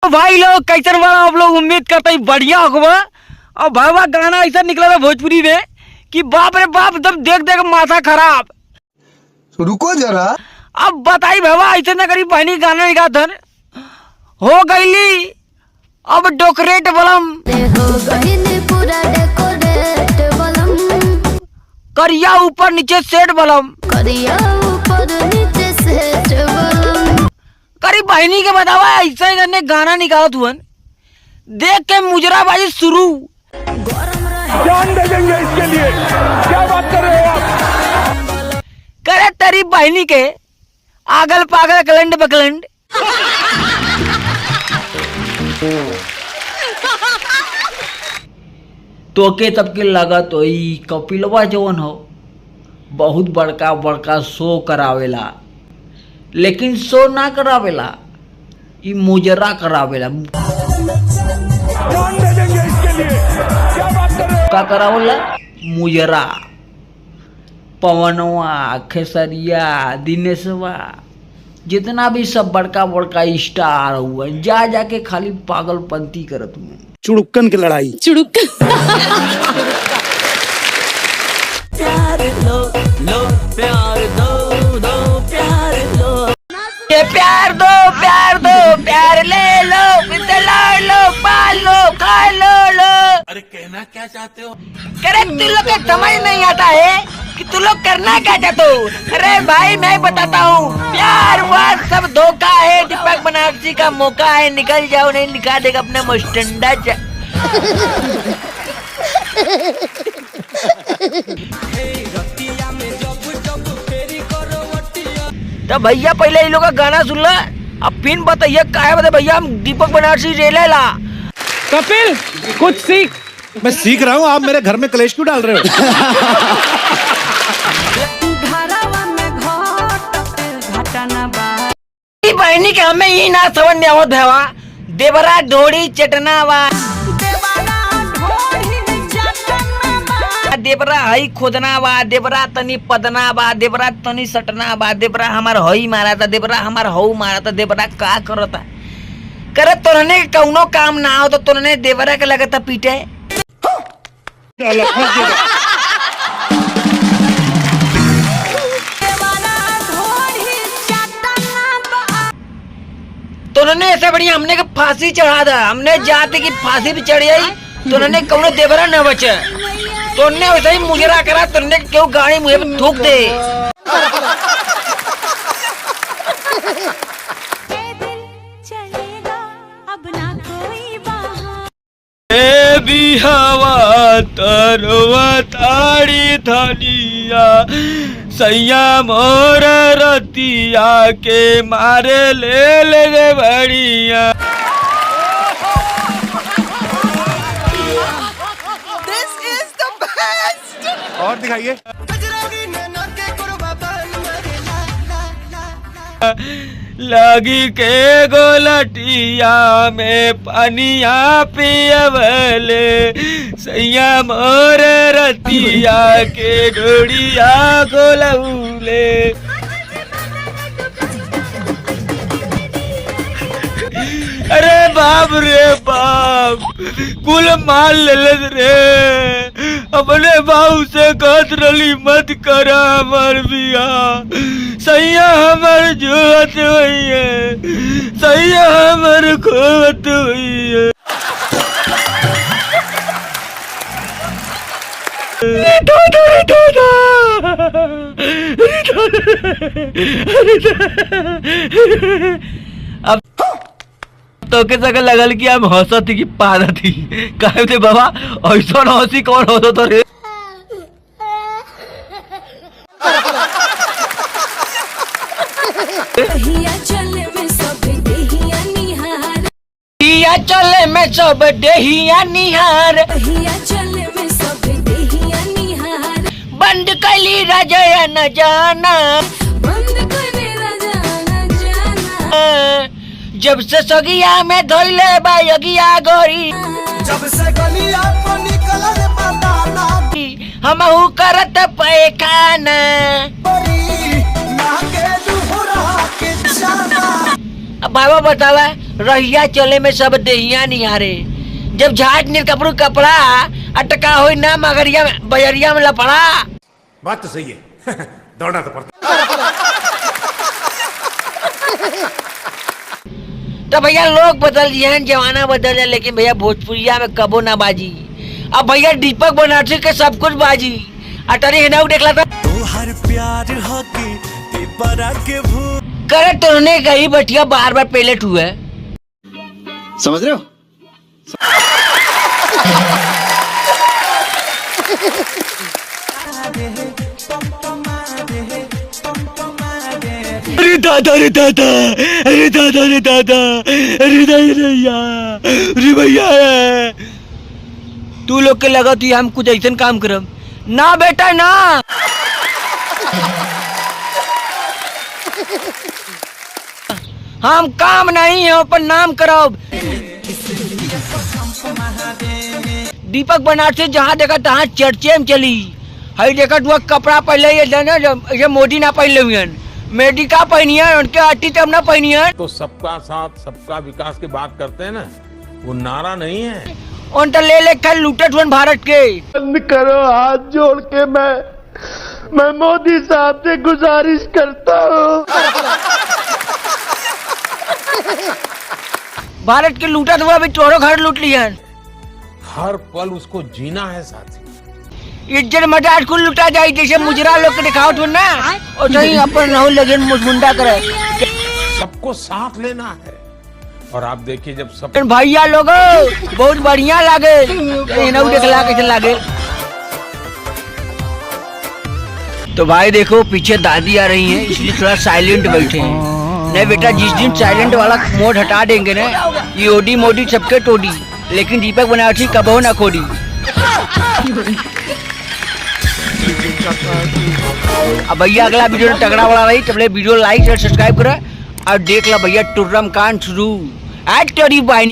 तो भाई लोग कैसन बड़ा आप लोग उम्मीद करते हैं बढ़िया होगा। और भाई गाना ऐसा निकला था भोजपुरी में कि बाप रे बाप एकदम देख देख माथा खराब। रुको जरा, अब बताई भावा ऐसे न करी बहनी गाना निका धन हो गईली अब डोकरेट बलम करिया ऊपर नीचे सेट बलम करी बहनी के बतावा ऐसा ही करने गाना निकाला तुहन देख के मुजराबाजी शुरू जान दे देंगे इसके लिए। क्या बात कर रहे हो आप? करे तेरी बहनी के आगल पागल कलंड बकलंड। तो के तब के लगा तो कपिलवा जवन हो बहुत बड़का बड़का शो करावेला लेकिन शो ना करावेला ई मुजरा करावेला। जान दे देंगे इसके लिए। क्या बात कर रहे हो? का करावेला मुजरा पवनवा खेसरिया दिनेशवा जितना भी सब बड़का बड़का स्टार हुआ जा जाके खाली पागलपंती करत हुए। चुड़ुक्कन की लड़ाई प्यार लो लो प्यार दो दो प्यार लो ये प्यार दो प्यार ले लो दिला लो पाल लो खा लो। अरे कहना क्या चाहते हो? करे तू लोग के समझ नहीं आता है कि तू लोग करना क्या चाहते हो। अरे भाई मैं बताता हूँ प्यार हुआ सब धोखा है। दीपक बनारसी का मौका है निकल जाओ नहीं निकाल देगा अपना मुस्टंडा। तो भैया पहले इन लोग का गाना सुन ला अब फिर बताइए क्या बता भैया हम दीपक बनारसी रेले ला। कपिल कुछ सीख। मैं सीख रहा हूँ, आप मेरे घर में कलेश क्यों डाल रहे हो? बहनी के हमें ही ना समझ नहीं आवत भैया देवरा ढोड़ी चटनावा देवरा हई खोदना बा देवरा तनी पदना बा देवरा तनी सटना बा देवरा हमार हई मारा था देवरा हमार हऊ मारा था देवरा का करता करे तोरने कौनो काम ना हो तो तोरने देवरा के लगता पीटे। तोरने ऐसा बढ़िया हमने के फांसी चढ़ा था हमने जाते की फांसी भी चढ़ी आई तोरने कौनो देवरा न बचे तोरने वैसे ही मुजरा करा तोरने क्यों गाड़ी मुझे पे थूक दे। भी हवा तरवा ताड़ी धनिया सैया मोर रतिया के मारे ले ले बढ़िया। और दिखाइए। लगी के गोलटिया में पानिया पियवले सैया मोर रतिया के डोड़िया गोलौले। अरे बाप रे बाप कुल माल ले रे अपने बाबू से कहत रली मत करा हमार बिया सैया हमर जोत हुई है सैया हमर खोत हुई है। अब तो के जगह लगल कि हम हंसत की पादा थी कहे थे बाबा ऐसा हंसी कौन होता तो रे। चले में सब देहिया निहार बंद कैली राजा न जाना जब से सगिया में धोइले बा यगिया गोरी जब से गलिया को निकलल बताना हमहू करत पैखाना ना के दुहरा के जाना। अब बाबा बतावा रहिया चले में सब देहिया निहारे, जब झाट निर कपड़ू कपड़ा अटका हो ना मगरिया में बजरिया में लपड़ा। बात तो सही है दौड़ना तो पड़ता। तो भैया लोग बदल गए, जमाना बदल है, लेकिन भैया भोजपुरिया में कबो ना बाजी। अब भैया दीपक बनारसी के सब कुछ बाजी। अटरी है ना देखला था हर प्यार होके पेपरा के भू करे तुमने कही बटिया बार बार पेलेट हुआ है, समझ रहे हो? अरे दादा अरे दादा अरे दादा अरे दादा अरे भैया अरे भैया, तू लोग के लगा तू हम कुछ ऐसा काम करम ना बेटा ना। हम काम नहीं है पर नाम करब। दीपक बनारसी जहाँ देखा तहाँ चर्चे में चली। हई देखा तू कपड़ा पहले ये मोदी ना पहले हुए, मेडिका पहनिया उनके आटी तब ना पहनिया। तो सबका साथ सबका विकास की बात करते हैं ना, वो नारा नहीं है। उन तो ले खल लूटे ठुन भारत के। बंद करो, हाथ जोड़ के मैं मोदी साहब से गुजारिश करता हूँ। भारत के लूटा तो अभी तोरो घर लूट लिया। हर पल उसको जीना है साथी। इज्जत मजाज कुल लुटा जाए, जैसे मुजरा लोग के दिखाओ तो ना और सही अपन हो लगे मुंडा करे। सबको साथ लेना है। और आप देखिए जब सब भैया लोग बहुत बढ़िया लागे, देखला कैसे लागे। तो भाई देखो पीछे दादी आ रही है, इसलिए थोड़ा साइलेंट बैठे हैं। नहीं बेटा, जिस दिन साइलेंट वाला मोड हटा देंगे ना, ये ओडी मोडी सबके टोडी, लेकिन दीपक बनारसी कबो ना खोडी। अब भैया अगला वीडियो तगड़ा वाला रही, तब वीडियो लाइक और सब्सक्राइब करा और देख ला भैया टुर्रम कांड शुरू। आज तेरी बाई